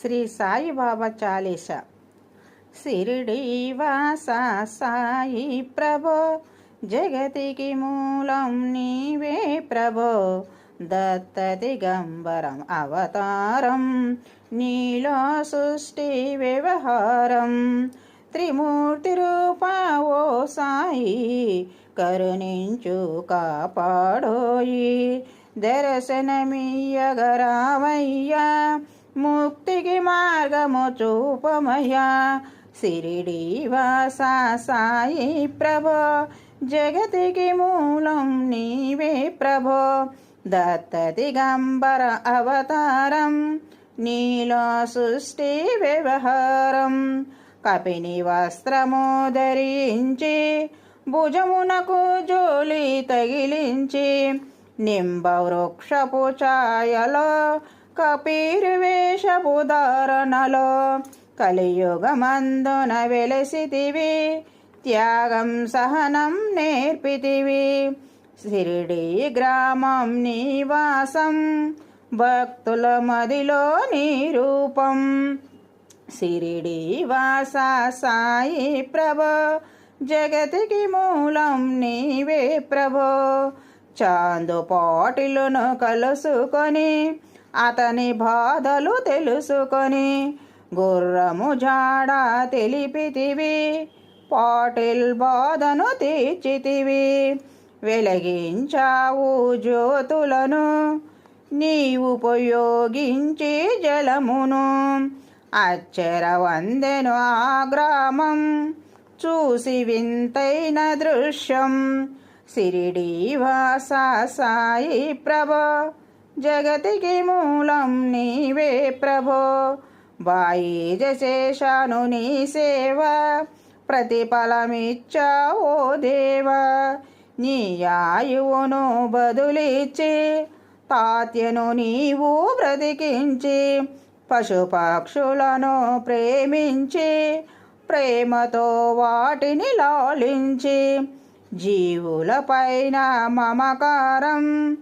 శ్రీ సాయిబాబా చాలీస. షిరిడీ వాసా సాయి ప్రభో, జగతికి మూలం నీవే ప్రభో. దత్త దిగంబరం అవతారం, నీలో సృష్టి వ్యవహారం. త్రిమూర్తి రూపా ఓ సాయి, కరుణించు కాపాడోయి. దర్శనమియ్యగరావయ్యా, ముక్తికి మార్గము చూపమయ్యా. షిరిడీ వాసా సాయి ప్రభో, జగతికి మూలం నీవే ప్రభో. దత్త దిగంబర అవతారం, నీలో సృష్టి వ్యవహారం. కపిని వస్త్రము ధరించి, భుజమునకు జోలి తగిలించి, నింబ వృక్షపు ఛాయలో కపీరు వేషపు ధారణలో. కలియుగమందున వెలసితివి, త్యాగం సహనం నేర్పితివి. షిరిడీ గ్రామం నివాసం, భక్తుల మదిలో నీ రూపం. షిరిడీ వాసా సాయి ప్రభో, జగతికి మూలం నీవే ప్రభో. చాందు పాటిలను కలుసుకొని, అతని బాధలు తెలుసుకొని, గుర్రము జాడ తెలిపితివి, పాటిల్ బాధను తీర్చితివి. వెలిగించావు జ్యోతులను, నీవు ఉపయోగించి జలమును. అచ్చర వందెను ఆ గ్రామం, చూసి వింతైన దృశ్యం. షిరిడీ వాసా సాయి ప్రభో, జగతికి మూలం నీవే ప్రభో. బాయిజ చేశాను నీ సేవ, ప్రతిఫలమిచ్చావో దేవా. నీ ఆయువును బదులిచ్చి, తాత్యను నీవు బ్రతికించి. పశుపక్షులను ప్రేమించి, ప్రేమతో వాటిని లాలించి. జీవులపైన మమకారం,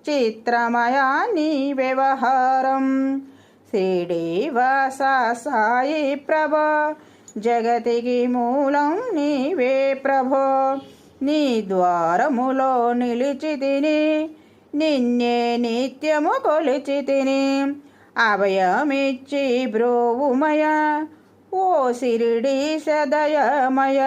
చిత్రమయా నీ వ్యవహారం. షిరిడీ వాసా సాయి ప్రభో, జగతికి మూలం నీవే ప్రభో. నీ ద్వారములో నిలిచి తిని, నిన్నే నిత్యము కొలిచి తిని. అభయమిచ్చి బ్రోవుమయ, ఓ షిరిడీ సదయమయ.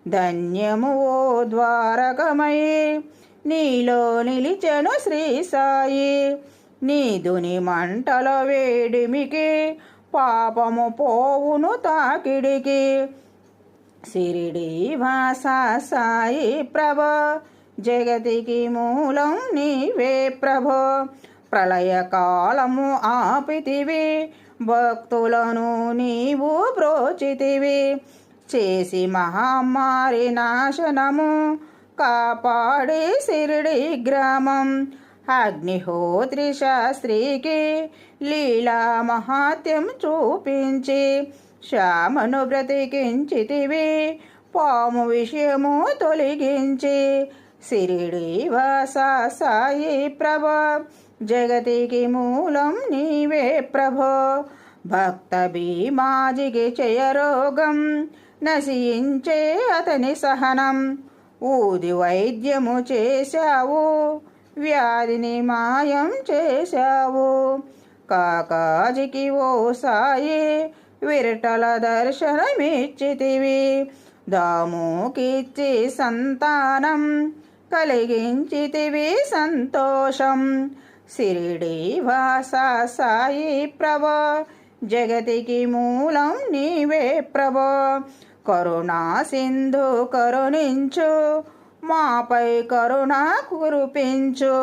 ధన్యము ఓ ద్వారకమయి, నీలో నిలిచెను శ్రీ సాయి. నీదుని మంటల వేడిమికి, పాపము పోవును తాకిడికి. షిరిడీ వాసా సాయి ప్రభో, జగతికి మూలం నీవే ప్రభో. ప్రళయకాలము ఆపితివి, భక్తులను నీవు బ్రోచితివి. చేసి మహమ్మారి నాశనము, కాపాడి షిరిడీ గ్రామం. అగ్నిహోత్రి శాస్త్రికి లీలా మహాత్యం చూపించి, శ్యామను బ్రతికించితివి, పాము విషయము తొలగించి. షిరిడీ వాసా సాయి ప్రభో, జగతికి మూలం నీవే ప్రభో. భక్త భీమాజికి చయరోగం, నశించే అతని సహనం. ఊది వైద్యము చేశావు, వ్యాధిని మాయం చేశావు. కాకాజికి ఓ సాయి, విరటల దర్శనమిచ్చితివి. దాముకిచ్చి సంతానం, కలిగించితివి సంతోషం. షిరిడీ వాసా సాయి ప్రభో, జగతికి మూలం నీవే ప్రభో. కరుణా సింధు కరుణించు, మాపై కరుణ కురిపించు.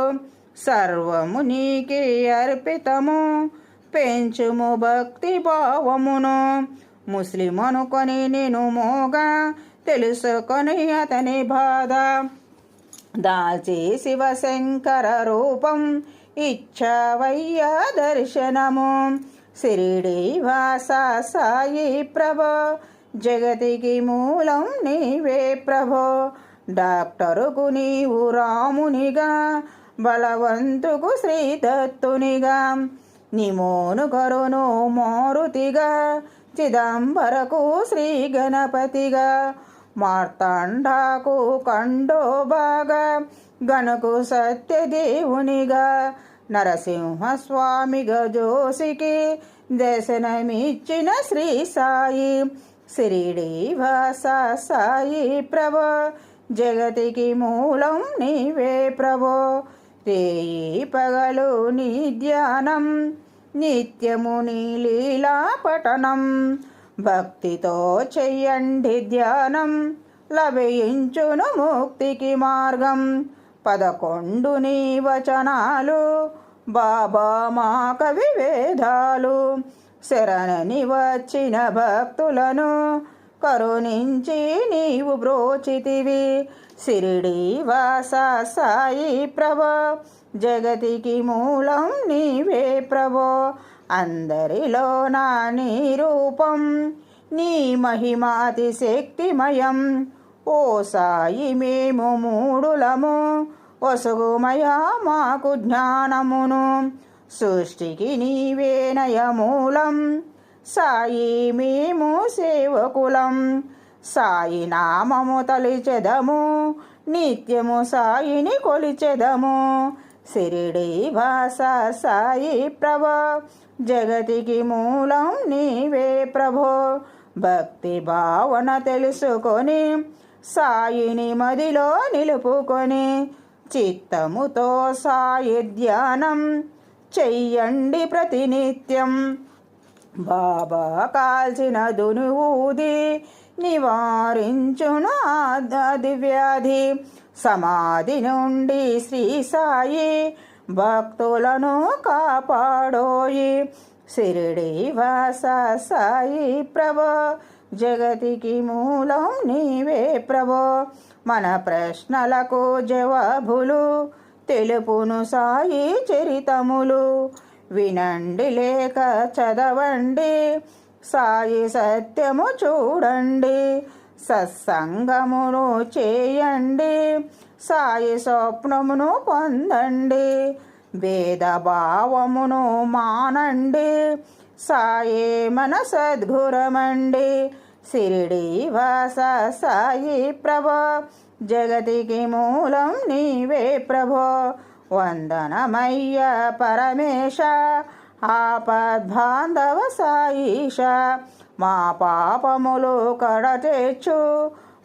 సర్వము నీకే అర్పితము, పెంచుము భక్తి భావమును. ముస్లిం అనుకొని నేను మోగా, తెలుసుకొని అతని బాధ. దాల్చి శివశంకర రూపం, ఇచ్చావయ్యా దర్శనము. షిరిడీ వాసా సాయి ప్రభో, జగతికి మూలం నీవే ప్రభో. డాక్టరుకు నీవు రామునిగా, బలవంతుకు శ్రీదత్తునిగా. నిమోను కరును మారుతిగా చిదంబరకు శ్రీ గణపతిగా మార్తాండాకు కండోబాగా గణకు సత్యదేవునిగా నరసింహస్వామిగా జోసికి దర్శనమిచ్చిన శ్రీ సాయి షిరిడి వాస సాయి ప్రభో జగతికి మూలం నీవే ప్రభో రేయి పగలు నీ ధ్యానం నిత్యము నీ లీలా పఠనం భక్తితో చెయ్యండి ధ్యానం లభించును ముక్తికి మార్గం 11 నీ వచనాలు బాబా మా కవి వేదాలు శరణని వచ్చిన భక్తులను కరుణించి నీవు బ్రోచితివి షిరిడి వాస సాయి ప్రభో జగతికి మూలం నీవే ప్రభో అందరిలో నా నీ రూపం నీ మహిమాతి శక్తిమయం ఓ సాయి మేము మూడులము వసుగుమయా మాకు జ్ఞానమును సృష్టికి నీవేనయ మూలం సాయి మేము సేవకులం సాయి నామము తలిచెదము నిత్యము సాయిని కొలిచెదము షిరిడి వాస సాయి ప్రభో జగతికి మూలం నీవే ప్రభో భక్తి భావన తెలుసుకొని సాయిని మదిలో నిలుపుకొని చిత్తముతో సాయి ధ్యానం చెయ్యండి ప్రతినిత్యం బాబా కాల్చిన దునువుది నివారించును ఆది వ్యాధి సమాధి నుండి శ్రీ సాయి భక్తులను కాపాడోయి షిరిడి వాస సాయి ప్రభో జగతికి మూలం నీవే ప్రభో మన ప్రశ్నలకు జవాబులు తెలుపును సాయి చరితములు వినండి లేక చదవండి సాయి సత్యము చూడండి సత్సంగమును చేయండి సాయి స్వప్నమును పొందండి భేదభావమును మానండి సాయే మన సద్గురమండి షిరిడి వాస సాయి ప్రభో జగతికి మూలం నీవే ప్రభో వందనమయ్య పరమేశ ఆపద్బాంధవ సాయిష మా పాపములు కడతెచ్చు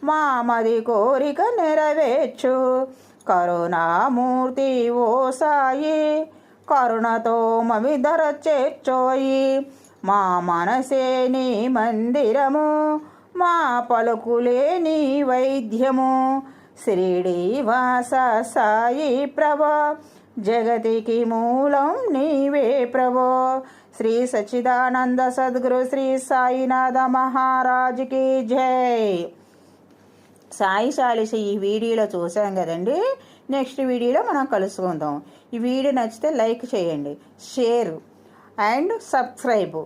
మా మది కోరిక నెరవేర్చు కరుణామూర్తి ఓ సాయి కరుణతో మమిదర చేర్చోయి మా మనసే నీ మందిరము మా పలుకులే నీ వైద్యము షిరిడి వాస సాయి ప్రభో జగతికి మూలం నీవే ప్రభో శ్రీ సచ్చిదానంద సద్గురు శ్రీ సాయినాథ మహారాజుకి జై. సాయి చాలీస ఈ వీడియోలో చూసాం కదండి. నెక్స్ట్ వీడియోలో మనం కలుసుకుందాం. ఈ వీడియో నచ్చితే లైక్ చేయండి, షేర్ అండ్ సబ్స్క్రైబ్.